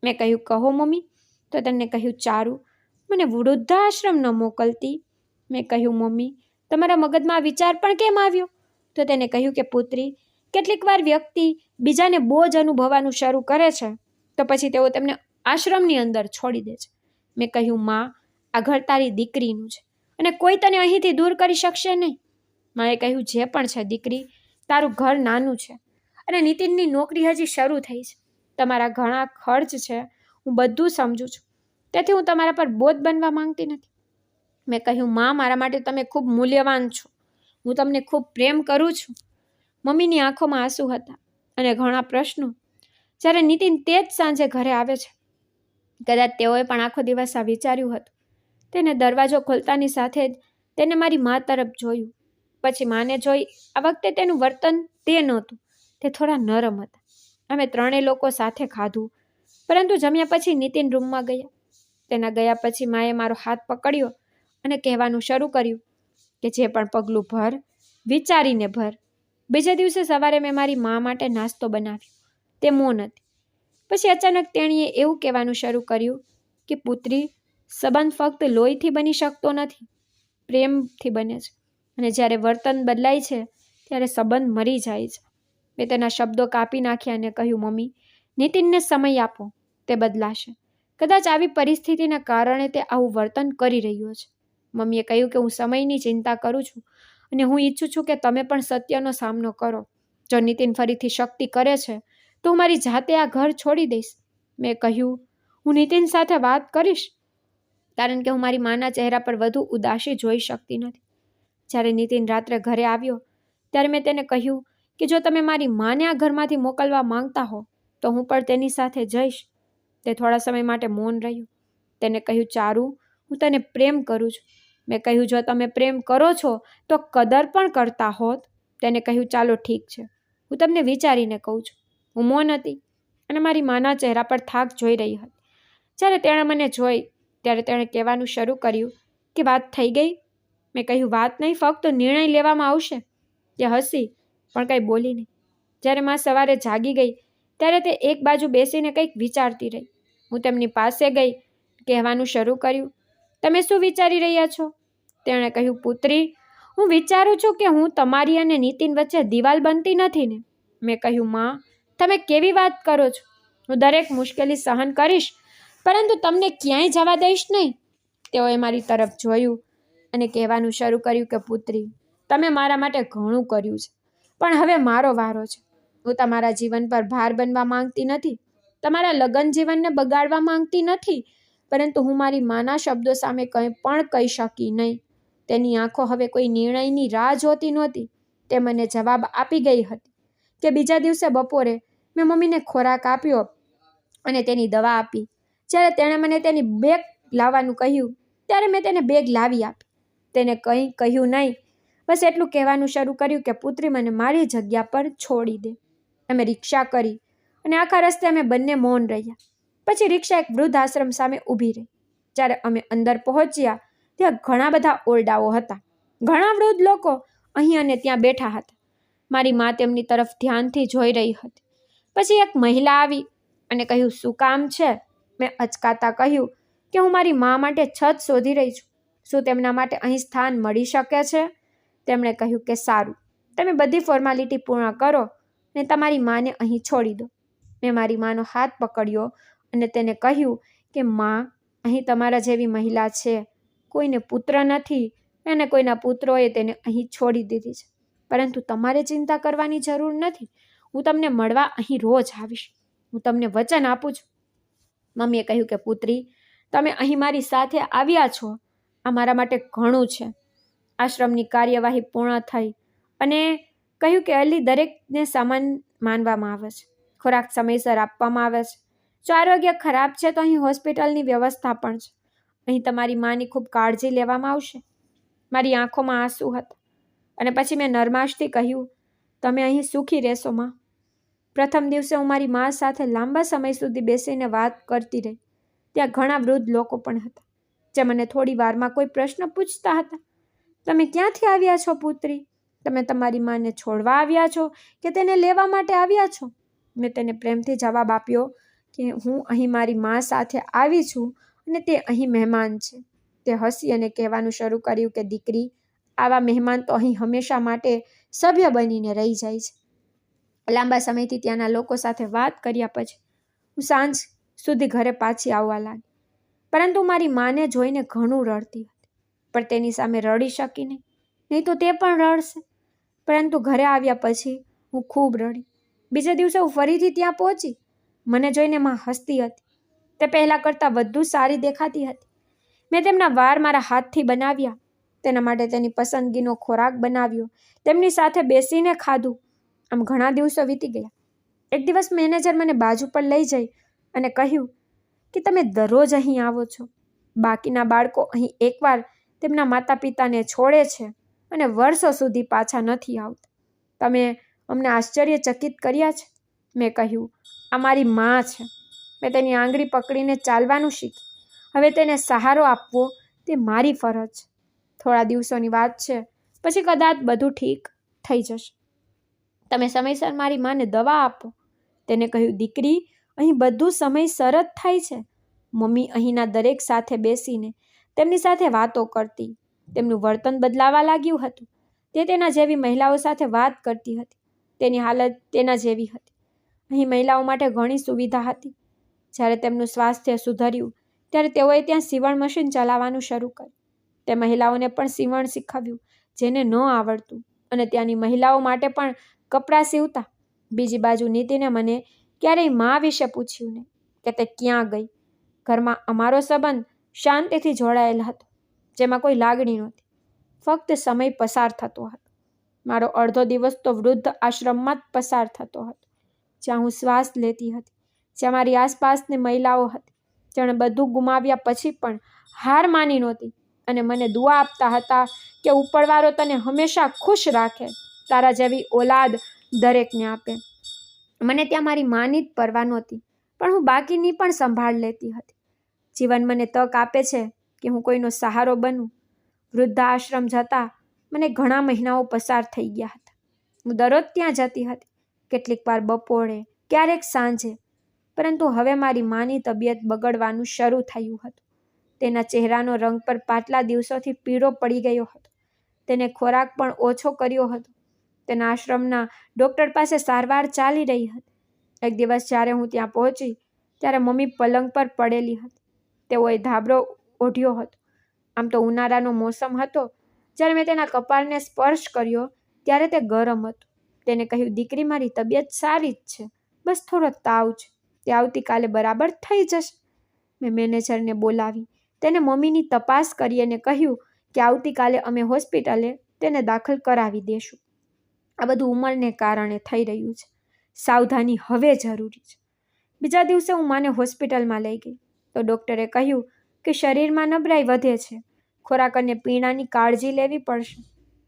S1: મેં કહ્યું, કહો મમ્મી. તો તેને કહ્યું, ચારુ, મને વૃદ્ધાશ્રમ ન મોકલતી. મેં કહ્યું, મમ્મી, તમારા મગજમાં આ વિચાર પણ કેમ આવ્યો? તો તેને કહ્યું કે પુત્રી, કેટલીક વાર વ્યક્તિ બીજાને બોજ અનુભવવાનું શરૂ કરે છે તો પછી તેઓ તેમને આશ્રમની અંદર છોડી દે છે. મેં કહ્યું, માં, આ ઘર તારી દીકરીનું છે અને કોઈ તને અહીંથી દૂર કરી શકશે નહીં. માએ કહ્યું, જે પણ છે દીકરી, તારું ઘર નાનું છે અને નીતિનની નોકરી હજી શરૂ થઈ છે. તમારા ઘણા ખર્ચ છે, હું બધું સમજું છું, તેથી હું તમારા પર બોજ બનવા માંગતી નથી. મેં કહ્યું, માં, મારા માટે તમે ખૂબ મૂલ્યવાન છો. હું તમને ખૂબ પ્રેમ કરું છું. મમ્મીની આંખોમાં આંસુ હતા અને ઘણા પ્રશ્નો. જ્યારે નીતિન તે જ સાંજે ઘરે આવે છે, કદાચ તેઓએ પણ આખો દિવસ આ વિચાર્યું હતું. તેને દરવાજો ખોલતાની સાથે જ તેને મારી મા તરફ જોયું. પછી માને જોઈ. આ વખતે તેનું વર્તન તે નહોતું, તે થોડા નરમ હતા. અમે 3 લોકો સાથે ખાધું, પરંતુ જમ્યા પછી નીતિન રૂમમાં ગયા. તેના ગયા પછી માએ મારો હાથ પકડ્યો અને કહેવાનું શરૂ કર્યું કે જે પણ પગલું ભર વિચારીને ભર. બીજા દિવસે સવારે મેં મારી મા માટે નાસ્તો બનાવ્યો. તે મૌન હતી. પછી અચાનક તેણીએ એવું કહેવાનું શરૂ કર્યું કે પુત્રી, સંબંધ ફક્ત લોહીથી બની શકતો નથી, પ્રેમથી બને છે. અને જ્યારે વર્તન બદલાય છે ત્યારે સંબંધ મરી જાય છે. મેં તેના શબ્દો કાપી નાખ્યા અને કહ્યું, મમ્મી, નીતિનને સમય આપો, તે બદલાશે. કદાચ આવી પરિસ્થિતિના કારણે તે આવું વર્તન કરી રહ્યો છે. મમ્મીએ કહ્યું કે હું સમયની ચિંતા કરું છું અને હું ઈચ્છું છું કે તમે પણ સત્યનો સામનો કરો. જો નીતિન ફરીથી શક્તિ કરે છે તો હું મારી જાતે આ ઘર છોડી દઈશ. મેં કહ્યું, હું નીતિન સાથે વાત કરીશ, કારણ કે હું મારી માના ચહેરા પર વધુ ઉદાસી જોઈ શકતી નથી. જ્યારે નીતિન રાત્રે ઘરે આવ્યો ત્યારે મેં તેને કહ્યું કે જો તમે મારી માને આ ઘરમાંથી મોકલવા માંગતા હો તો હું પણ તેની સાથે જઈશ. તે થોડા સમય માટે મૌન રહ્યું. તેને કહ્યું, ચારુ, હું તને પ્રેમ કરું છું. મેં કહ્યું, જો તમે પ્રેમ કરો છો તો કદર પણ કરતા હોત. તેને કહ્યું, ચાલો ઠીક છે, હું તમને વિચારીને કહું છું. હું મૌન હતી અને મારી માના ચહેરા પર થાક જોઈ રહી હતી. જ્યારે તેણે મને જોઈ ત્યારે તેણે કહેવાનું શરૂ કર્યું કે વાત થઈ ગઈ. મેં કહ્યું, વાત નહીં, ફક્ત નિર્ણય લેવામાં આવશે. તે હસી પણ કંઈ બોલી નહીં. જ્યારે માં સવારે જાગી ગઈ ત્યારે તે એક બાજુ બેસીને કંઈક વિચારતી રહી. હું તેમની પાસે ગઈ, કહેવાનું શરૂ કર્યું, તમે શું વિચારી રહ્યા છો? તેણે કહ્યું, પુત્રી, હું વિચારું છું કે હું તમારી અને નીતિન વચ્ચે દિવાલ બનતી નથી ને. મેં કહ્યું, માં, તમે કેવી વાત કરો છો? હું દરેક મુશ્કેલી સહન કરીશ, પરંતુ તમને ક્યાંય જવા દઈશ નહીં. તેઓએ મારી તરફ જોયું અને કહેવાનું શરૂ કર્યું કે પુત્રી, તમે મારા માટે ઘણું કર્યું છે, પણ હવે મારો વારો છે. હું તમારા જીવન પર ભાર બનવા માંગતી નથી, તમારા લગ્ન જીવનને બગાડવા માંગતી નથી, પરંતુ હું મારી માના શબ્દો સામે કંઈ પણ કહી શકી નહીં. તેની આંખો હવે કોઈ નિર્ણયની રાહ જોતી નહોતી. તે મને જવાબ આપી ગઈ હતી કે બીજા દિવસે બપોરે મેં મમ્મીને ખોરાક આપ્યો અને તેની દવા આપી. જ્યારે તેણે મને તેની બેગ લાવવાનું કહ્યું ત્યારે મેં તેને બેગ લાવી આપી. તેને કંઈ કહ્યું નહીં, બસ એટલું કહેવાનું શરૂ કર્યું કે પુત્રી, મને મારી જગ્યા પર છોડી દે. અમે રિક્ષા કરી અને આખા રસ્તે અમે બંને મૌન રહ્યા. પછી રિક્ષા એક વૃદ્ધ આશ્રમ સામે ઊભી રહી. જ્યારે અમે અંદર પહોંચ્યા ત્યાં ઘણા બધા ઓરડાઓ હતા. ઘણા વૃદ્ધ લોકો અહીં અને ત્યાં બેઠા હતા. મારી મા તેમની તરફ ધ્યાનથી જોઈ રહી હતી. પછી એક મહિલા આવી અને કહ્યું, શું કામ છે? મેં અચકાતા કહ્યું કે હું મારી મા માટે છત શોધી રહી છું. શું તેમના માટે અહીં સ્થાન મળી શકે છે? તેમણે કહ્યું કે સારું, તમે બધી ફોર્માલિટી પૂર્ણ કરો અને તમારી માને અહીં છોડી દો. મેં મારી માનો હાથ પકડ્યો અને તેને કહ્યું કે માં, અહીં તમારા જેવી મહિલા છે. કોઈને પુત્ર નથી અને કોઈના પુત્રોએ તેને અહીં છોડી દીધી છે, પરંતુ તમારે ચિંતા કરવાની જરૂર નથી. હું તમને મળવા અહીં રોજ આવીશ. હું તમને વચન આપું છું. મમ્મીએ કહ્યું કે પુત્રી, તમે અહીં મારી સાથે આવ્યા છો, આ મારા માટે ઘણું છે. આશ્રમની કાર્યવાહી પૂર્ણ થઈ અને કહ્યું કે અલી દરેકને સમાન માનવામાં આવે છે. ખોરાક સમયસર આપવામાં આવે છે. જો આરોગ્ય ખરાબ છે તો અહીં હોસ્પિટલની વ્યવસ્થા પણ છે. અહીં તમારી માની ખૂબ કાળજી લેવામાં આવશે. મારી આંખોમાં આંસુ હતા અને પછી મેં નરમાશથી કહ્યું, તમે અહીં સુખી રહેશો માં. પ્રથમ દિવસે હું મારી મા સાથે લાંબા સમય સુધી બેસીને વાત કરતી રહી. ત્યાં ઘણા વૃદ્ધ લોકો પણ હતા જે મને થોડી વારમાં કોઈ પ્રશ્ન પૂછતા હતા. તમે ક્યાંથી આવ્યા છો પુત્રી? તમે તમારી માને છોડવા આવ્યા છો કે તેને લેવા માટે આવ્યા છો? મેં તેને પ્રેમથી જવાબ આપ્યો કે હું અહીં મારી મા સાથે આવી છું અને તે અહીં મહેમાન છે. તે હસી અને કહેવાનું શરૂ કર્યું કે દીકરી, આવા મહેમાન તો અહીં હંમેશા માટે સભ્ય બનીને રહી જાય છે. લાંબા સમયથી ત્યાંના લોકો સાથે વાત કર્યા પછી હું સાંજ સુધી ઘરે પાછી આવવા લાગી. પરંતુ મારી માને જોઈને ઘણું રડતી હતી, પણ તેની સામે રડી શકી નહીં તો તે પણ રડશે. પરંતુ ઘરે આવ્યા પછી હું ખૂબ રડી. બીજા દિવસે હું ફરીથી ત્યાં પહોંચી. મને જોઈને માં હસતી હતી. તે પહેલાં કરતાં વધુ સારી દેખાતી હતી. મેં તેમના વાળ મારા હાથથી બનાવ્યા, તેના માટે તેની પસંદગીનો ખોરાક બનાવ્યો, તેમની સાથે બેસીને ખાધું. આમ ઘણા દિવસો વીતી ગયા. એક દિવસ મેનેજર મને બાજુ પર લઈ જઈ અને કહ્યું કે તમે દરરોજ અહીં આવો છો. બાકીના બાળકો અહીં એકવાર તેમના માતા પિતાને છોડે છે અને વર્ષો સુધી પાછા નથી આવતા. તમે અમને આશ્ચર્યચકિત કર્યા છે. મેં કહ્યું, આ મારી મા છે. મેં તેની આંગળી પકડીને ચાલવાનું શીખી. હવે તેને સહારો આપવો તે મારી ફરજ છે. થોડા દિવસોની વાત છે, પછી કદાચ બધું ઠીક થઈ જશે. તમે સમયસર મારી માને દવા આપો. તેને કહ્યું, દીકરી, અહીં બધું સમયસર જ થાય છે. મમ્મી અહીંના દરેક સાથે બેસીને તેમની સાથે વાતો કરતી. તેમનું વર્તન બદલાવા લાગ્યું હતું. તે તેના જેવી મહિલાઓ સાથે વાત કરતી હતી. તેની હાલત તેના જેવી હતી. અહીં મહિલાઓ માટે ઘણી સુવિધા હતી. જ્યારે તેમનું સ્વાસ્થ્ય સુધર્યું ત્યારે તેઓએ ત્યાં સીવણ મશીન ચલાવવાનું શરૂ કર્યું. તે મહિલાઓને પણ સીવણ શીખવ્યું જેને ન આવડતું, અને ત્યાંની મહિલાઓ માટે પણ કપડાં સીવતા. બીજી બાજુ નીતિને મને ક્યારેય મા વિશે પૂછ્યું નહીં કે તે ક્યાં ગઈ. ઘરમાં અમારો સંબંધ શાંતિથી જોડાયેલ હતો, જેમાં કોઈ લાગણી નહોતી. ફક્ત સમય પસાર થતો હતો. મારો અડધો દિવસ તો વૃદ્ધ આશ્રમમાં જ પસાર થતો હતો, જ્યાં હું શ્વાસ લેતી હતી, જ્યાં મારી આસપાસની મહિલાઓ હતી, જેણે બધું ગુમાવ્યા પછી પણ હાર માની નહોતી અને મને દુઆ આપતા હતા કે ઉપરવાળો તને હંમેશા ખુશ રાખે, તારા જેવી ઓલાદ દરેકને આપે. મને ત્યાં મારી માની જ પરવા નહોતી, પણ હું બાકીની પણ સંભાળ લેતી હતી. જીવન મને તક આપે છે કે હું કોઈનો સહારો બનું. વૃદ્ધાશ્રમ જતા મને ઘણા મહિનાઓ પસાર થઈ ગયા હતા. હું દરરોજ ત્યાં જતી હતી, કેટલીક વાર બપોરે, ક્યારેક સાંજે. પરંતુ હવે મારી માની તબિયત બગડવાનું શરૂ થયું હતું. તેના ચહેરાનો રંગ પર પાછલા દિવસોથી પીળો પડી ગયો હતો. તેને ખોરાક પણ ઓછો કર્યો હતો. તેના આશ્રમના ડૉક્ટર પાસે સારવાર ચાલી રહી હતી. એક દિવસ જ્યારે હું ત્યાં પહોંચી ત્યારે મમ્મી પલંગ પર પડેલી હતી. તેઓએ ધાબળો ઓઢ્યો હતો. આમ તો ઉનાળાનો મોસમ હતો. જ્યારે મેં તેના કપાળને સ્પર્શ કર્યો ત્યારે તે ગરમ હતું. તેને કહ્યું, દીકરી, મારી તબિયત સારી જ છે, બસ થોડો તાવ છે. તે આવતીકાલે બરાબર થઈ જશે. મેં મેનેજરને બોલાવી તેને મમ્મીની તપાસ કરી અને કહ્યું કે આવતીકાલે અમે હોસ્પિટલે તેને દાખલ કરાવી દેશું. આ બધું ઉંમરને કારણે થઈ રહ્યું છે. સાવધાની હવે જરૂરી છે. બીજા દિવસે હું માને હોસ્પિટલમાં લઈ ગઈ તો ડૉક્ટરે કહ્યું કે શરીરમાં નબળાઈ વધે છે, ખોરાક અને પીણાની કાળજી લેવી પડશે.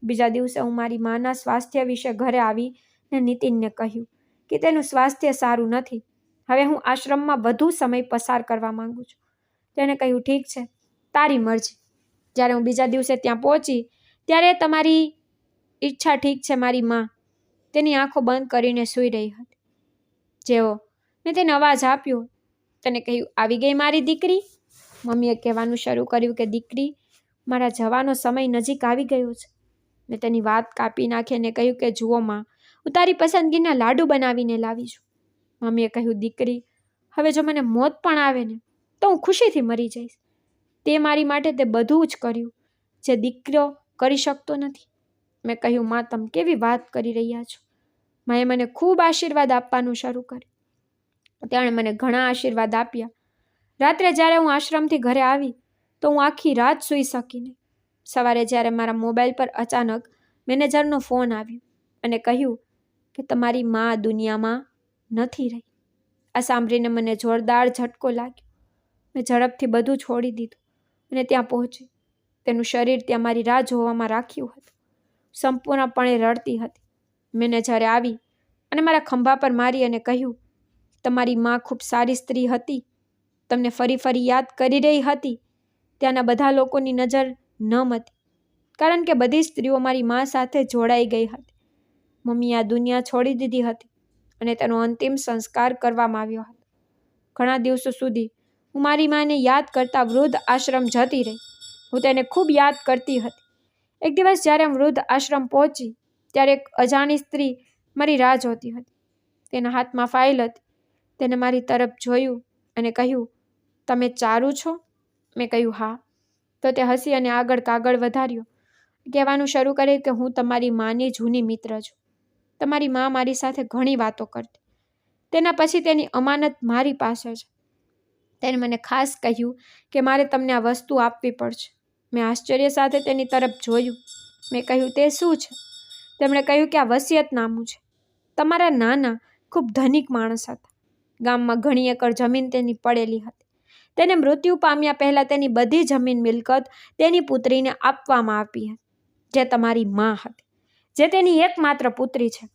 S1: બીજા દિવસે હું મારી માના સ્વાસ્થ્ય વિશે ઘરે આવીને નીતિનને કહ્યું કે તેનું સ્વાસ્થ્ય સારું નથી. હવે હું આશ્રમમાં વધુ સમય પસાર કરવા માંગુ છું. તેને કહ્યું, ઠીક છે, તારી મરજી. જ્યારે હું બીજા દિવસે ત્યાં પહોંચી ત્યારે તમારી ઈચ્છા ઠીક છે. મારી માં તેની આંખો બંધ કરીને સૂઈ રહી હતી. જેવો મેં તેને અવાજ આપ્યો, તેને કહ્યું, આવી ગઈ મારી દીકરી. મમ્મીએ કહેવાનું શરૂ કર્યું કે દીકરી, મારા જવાનો સમય નજીક આવી ગયો છે. મેં તેની વાત કાપી નાખી અને કહ્યું કે જુઓ માં, હું તારી પસંદગીના લાડુ બનાવીને લાવી છું. મમ્મીએ કહ્યું, દીકરી, હવે જો મને મોત પણ આવે ને તો હું ખુશીથી મરી જઈશ. તે મારી માટે તે બધું જ કર્યું જે દીકરો કરી શકતો નથી. મેં કહ્યું, માં, તમે કેવી વાત કરી રહ્યા છો? માએ મને ખૂબ આશીર્વાદ આપવાનું શરૂ કર્યું. તેણે મને ઘણા આશીર્વાદ આપ્યા. રાત્રે જ્યારે હું આશ્રમથી ઘરે આવી તો હું આખી રાત સૂઈ શકી નહીં. સવારે જ્યારે મારા મોબાઈલ પર અચાનક મેનેજરનો ફોન આવ્યો અને કહ્યું કે તમારી માં દુનિયામાં નથી રહી. આ સાંભળીને મને જોરદાર ઝટકો લાગ્યો. મેં ઝડપથી બધું છોડી દીધું અને ત્યાં પહોંચી. તેનું શરીર ત્યાં મારી રાહ જોવામાં રાખ્યું હતું. સંપૂર્ણપણે રડતી હતી. મેનેજરે આવી અને મારા ખંભા પર મારી અને કહ્યું, તમારી માં ખૂબ સારી સ્ત્રી હતી, તમને ફરી ફરી યાદ કરી રહી હતી. ત્યાંના બધા લોકોની નજર નમ હતી, કારણ કે બધી સ્ત્રીઓ મારી માં સાથે જોડાઈ ગઈ હતી. મમ્મીએ આ દુનિયા છોડી દીધી હતી અને તેનો અંતિમ સંસ્કાર કરવામાં આવ્યો હતો. ઘણા દિવસો સુધી હું મારી માને યાદ કરતા વૃદ્ધ આશ્રમ જતી રહી. હું તેને ખૂબ યાદ કરતી હતી. એક દિવસ જ્યારે હું વૃદ્ધ આશ્રમ પહોંચી ત્યારે એક અજાણી સ્ત્રી મારી રાહ જોતી હતી. તેના હાથમાં ફાઇલ હતી. તેને મારી તરફ જોયું અને કહ્યું, તમે ચારુ છો? મેં કહ્યું, હા. તો તે હસી અને આગળ કાગળ વધાર્યો. કહેવાનું શરૂ કર્યું કે હું તમારી માની જૂની મિત્ર છું. તમારી માં મારી સાથે ઘણી વાતો કરતી. તેના પછી તેની અમાનત મારી પાસે છે. તેને મને ખાસ કહ્યું કે મારે તમને આ વસ્તુ આપવી પડશે. મેં આશ્ચર્ય સાથે તેની તરફ જોયું. મેં કહ્યું, તે શું છે? તેમણે કહ્યું કે આ વસિયતનામું છે. તમારા નાના ખૂબ ધનિક માણસ હતા. ગામમાં ઘણી એકર જમીન તેની પડેલી હતી. તેને મૃત્યુ પામ્યા પહેલાં તેની બધી જમીન મિલકત તેની પુત્રીને આપવામાં આવી હતી, જે તમારી માં હતી, જે તેની એકમાત્ર પુત્રી છે.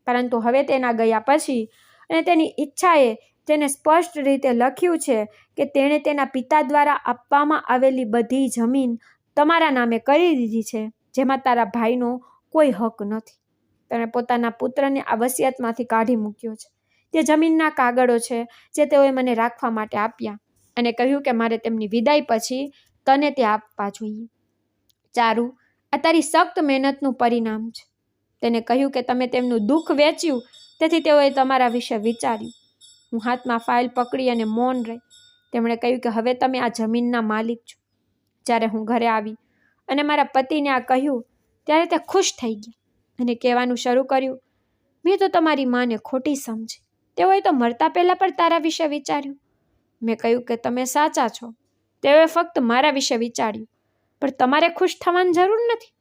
S1: પરંતુ હવે તેના ગયા પછી અને તેની ઈચ્છાએ તેને સ્પષ્ટ રીતે લખ્યું છે કે તેણે તેના પિતા દ્વારા આપવામાં આવેલી બધી જમીન તમારા નામે કરી દીધી છે, જેમાં તારા ભાઈનો કોઈ હક નથી. તેણે પોતાના પુત્રને આ વસિયતમાંથી કાઢી મૂક્યો છે. તે જમીનના કાગળો છે જે તેઓએ મને રાખવા માટે આપ્યા અને કહ્યું કે મારે તેમની વિદાય પછી તને તે આપવા જોઈએ. ચારુ, આ તારી સખ્ત મહેનતનું પરિણામ છે. તેને કહ્યું કે તમે તેમનું દુઃખ વેચ્યું, તેથી તેઓએ તમારા વિશે વિચાર્યું. હું હાથમાં ફાઇલ પકડી અને મૌન રહી. તેમણે કહ્યું કે હવે તમે આ જમીનના માલિક છો. જ્યારે હું ઘરે આવી અને મારા પતિને આ કહ્યું ત્યારે તે ખુશ થઈ ગયા અને કહેવાનું શરૂ કર્યું, મેં તો તમારી માને ખોટી સમજી. તેઓએ તો મરતા પહેલાં પણ તારા વિશે વિચાર્યું. મેં કહ્યું કે તમે સાચા છો. તેઓએ ફક્ત મારા વિશે વિચાર્યું, પણ તમારે ખુશ થવાની જરૂર નથી.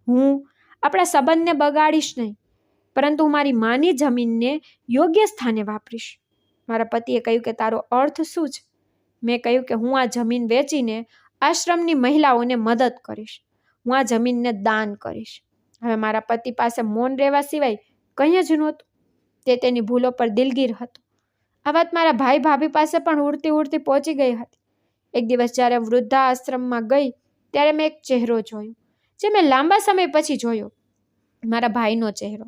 S1: હું આપણા સંબંધને બગાડીશ નહીં, પરંતુ હું મારી માની જમીનને યોગ્ય સ્થાને વાપરીશ. મારા પતિએ કહ્યું કે તારો અર્થ શું છે? મેં કહ્યું કે હું આ જમીન વેચીને આશ્રમની મહિલાઓને મદદ કરીશ. હું આ જમીનને દાન કરીશ. હવે મારા પતિ પાસે મૌન રહેવા સિવાય કંઈ જ નહોતું. તે તેની ભૂલો પર દિલગીર હતો. આ વાત મારા ભાઈ ભાભી પાસે પણ ઉડતી ઉડતી પહોંચી ગઈ હતી. એક દિવસ જ્યારે વૃદ્ધા આશ્રમમાં ગઈ ત્યારે મેં એક ચહેરો જોયો જે મેં લાંબા સમય પછી જોયો. મારા ભાઈનો ચહેરો.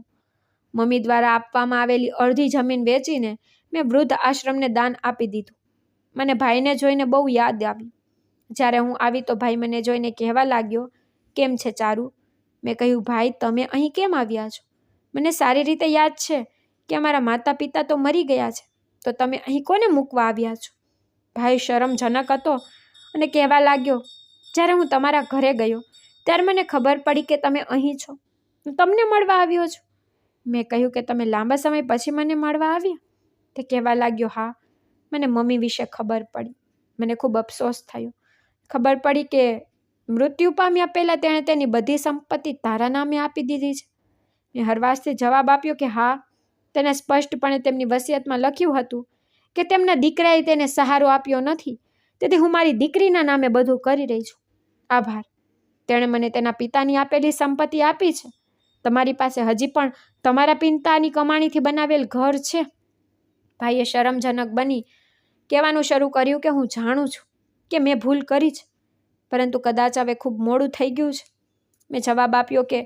S1: મમ્મી દ્વારા આપવામાં આવેલી અડધી જમીન વેચીને મેં વૃદ્ધ આશ્રમને દાન આપી દીધું. મને ભાઈને જોઈને બહુ યાદ આવી. જ્યારે હું આવી તો ભાઈ મને જોઈને કહેવા લાગ્યો, કેમ છે ચારુ? મેં કહ્યું, ભાઈ તમે અહીં કેમ આવ્યા છો? મને સારી રીતે યાદ છે કે અમારા માતા પિતા તો મરી ગયા છે, તો તમે અહીં કોને મૂકવા આવ્યા છો? ભાઈ શરમજનક હતો અને કહેવા લાગ્યો, જ્યારે હું તમારા ઘરે ગયો ત્યારે મને ખબર પડી કે તમે અહીં છો. હું તમને મળવા આવ્યો છું. મેં કહ્યું કે તમે લાંબા સમય પછી મને મળવા આવ્યા? તે કહેવા લાગ્યો, હા, મને મમ્મી વિશે ખબર પડી. મને ખૂબ અફસોસ થયો. ખબર પડી કે મૃત્યુ પામ્યા પહેલાં તેણે તેની બધી સંપત્તિ તારા નામે આપી દીધી છે. મેં હરવાશથી જવાબ આપ્યો કે હા, તેને સ્પષ્ટપણે તેમની વસિયતમાં લખ્યું હતું કે તેમના દીકરાએ તેને સહારો આપ્યો નથી, તેથી હું મારી દીકરીના નામે બધું કરી રહી છું. આભાર. તેણે મને તેના પિતાની આપેલી સંપત્તિ આપી છે. તમારી પાસે હજી પણ તમારા પિતાની કમાણીથી બનાવેલ ઘર છે. ભાઈએ શરમજનક બની કહેવાનું શરૂ કર્યું કે હું જાણું છું કે મેં ભૂલ કરી છે, પરંતુ કદાચ હવે ખૂબ મોડું થઈ ગયું છે. મેં જવાબ આપ્યો કે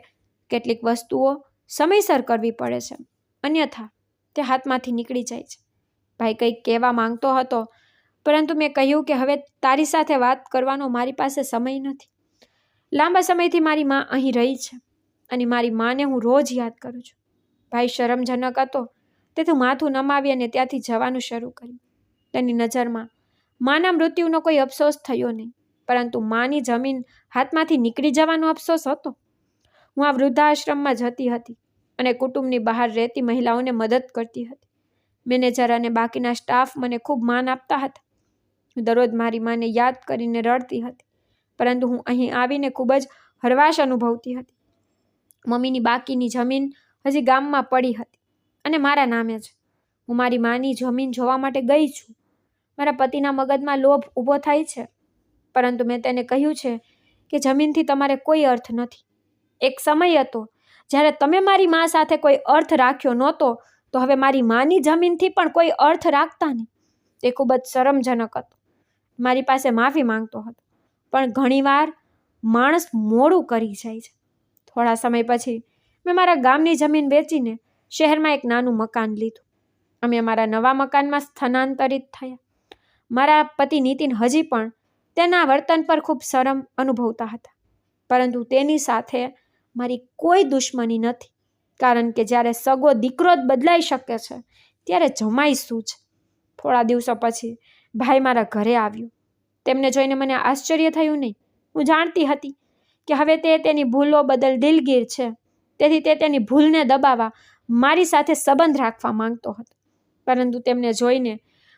S1: કેટલીક વસ્તુઓ સમયસર કરવી પડે છે, અન્યથા તે હાથમાંથી નીકળી જાય છે. ભાઈ કંઈક કહેવા માંગતો હતો, પરંતુ મેં કહ્યું કે હવે તારી સાથે વાત કરવાનો મારી પાસે સમય નથી. લાંબા સમયથી મારી માં અહીં રહી છે અને મારી માને હું રોજ યાદ કરું છું. ભાઈ શરમજનક હતો, તેથી માથું નમાવી અને ત્યાંથી જવાનું શરૂ કર્યું. તેની નજરમાં માના મૃત્યુનો કોઈ અફસોસ થયો નહીં, પરંતુ માની જમીન હાથમાંથી નીકળી જવાનો અફસોસ હતો. હું આ વૃદ્ધાશ્રમમાં જતી હતી અને કુટુંબની બહાર રહેતી મહિલાઓને મદદ કરતી હતી. મેનેજર અને બાકીના સ્ટાફ મને ખૂબ માન આપતા હતા. હું દરરોજ મારી માને યાદ કરીને રડતી હતી, પરંતુ હું અહીં આવીને ખૂબ જ હરવાશ અનુભવતી હતી. મમ્મીની બાકીની જમીન હજી ગામમાં પડી હતી અને મારા નામે છે. હું મારી માની જમીન જોવા માટે ગઈ છું. મારા પતિના મગજમાં લોભ ઊભો થાય છે, પરંતુ મેં તેને કહ્યું છે કે જમીનથી તમારે કોઈ અર્થ નથી. એક સમય હતો જ્યારે તમે મારી મા સાથે કોઈ અર્થ રાખ્યો નહોતો, તો હવે મારી માની જમીનથી પણ કોઈ અર્થ રાખતા નહીં. તે ખૂબ જ શરમજનક હતો. મારી પાસે માફી માંગતો હતો, પણ ઘણીવાર માણસ મોડું કરી જાય છે. થોડા સમય પછી મેં મારા ગામની જમીન વેચીને શહેરમાં એક નાનું મકાન લીધું. અમે અમારા નવા મકાનમાં સ્થાનાંતરિત થયા. મારા પતિ નીતિન હજી પણ તેના વર્તન પર ખૂબ શરમ અનુભવતા હતા, પરંતુ તેની સાથે મારી કોઈ દુશ્મની નથી, કારણ કે જ્યારે સગો દીકરો જ બદલાઈ શકે છે ત્યારે જમાઈ શું છે. થોડા દિવસો પછી ભાઈ મારા ઘરે આવ્યો. તેમને જોઈને મને આશ્ચર્ય થયું નહીં. હું જાણતી હતી કે હવે તે તેની ભૂલો બદલ દિલગીર છે, તેથી તે તેની ભૂલને દબાવવા મારી સાથે સંબંધ રાખવા માંગતો હતો, પરંતુ તેમને જોઈને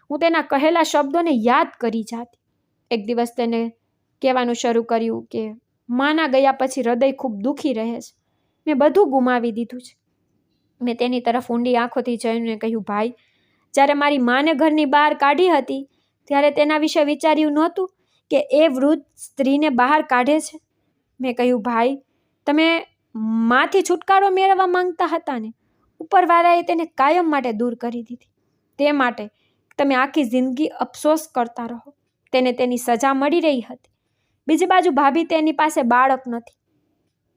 S1: હું તેના કહેલા શબ્દોને યાદ કરી જાતી. એક દિવસ તેને કહેવાનું શરૂ કર્યું કે માના ગયા પછી હૃદય ખૂબ દુઃખી રહે છે. મેં બધું ગુમાવી દીધું છે. મેં તેની તરફ ઊંડી આંખોથી જોઈને કહ્યું, ભાઈ, જ્યારે મારી માને ઘરની બહાર કાઢી હતી ત્યારે તેના વિશે વિચાર્યું નહોતું કે એ વૃદ્ધ સ્ત્રીને બહાર કાઢે છે? મેં કહ્યું, ભાઈ, તમે માથી છુટકારો મેળવવા માંગતા હતા ને? ઉપરવાળાએ તેને કાયમ માટે દૂર કરી દીધી. તે માટે તમે આખી જિંદગી અફસોસ કરતા રહો. તેને તેની સજા મળી રહી હતી. બીજી બાજુ ભાભી, તેની પાસે બાળક નથી.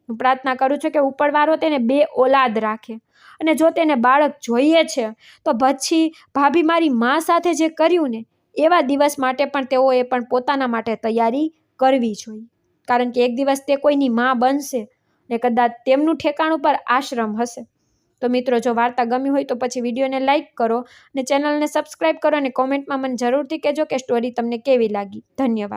S1: હું પ્રાર્થના કરું છું કે ઉપરવાળો તેને 2 ઓલાદ રાખે, અને જો તેને બાળક જોઈએ છે તો પછી ભાભી મારી મા સાથે જે કર્યું ને એવા દિવસ માટે પણ તેઓએ પણ પોતાના માટે તૈયારી કરવી જોઈએ, કારણ કે એક દિવસ તે કોઈની મા બનશે ને કદાચ તેમનું ઠેકાણું પર આશ્રમ હશે. તો મિત્રો, જો વાર્તા ગમી હોય તો પછી વિડીયોને લાઈક કરો અને ચેનલને સબસ્ક્રાઈબ કરો અને કોમેન્ટમાં મને જરૂરથી કહેજો કે સ્ટોરી તમને કેવી લાગી. ધન્યવાદ.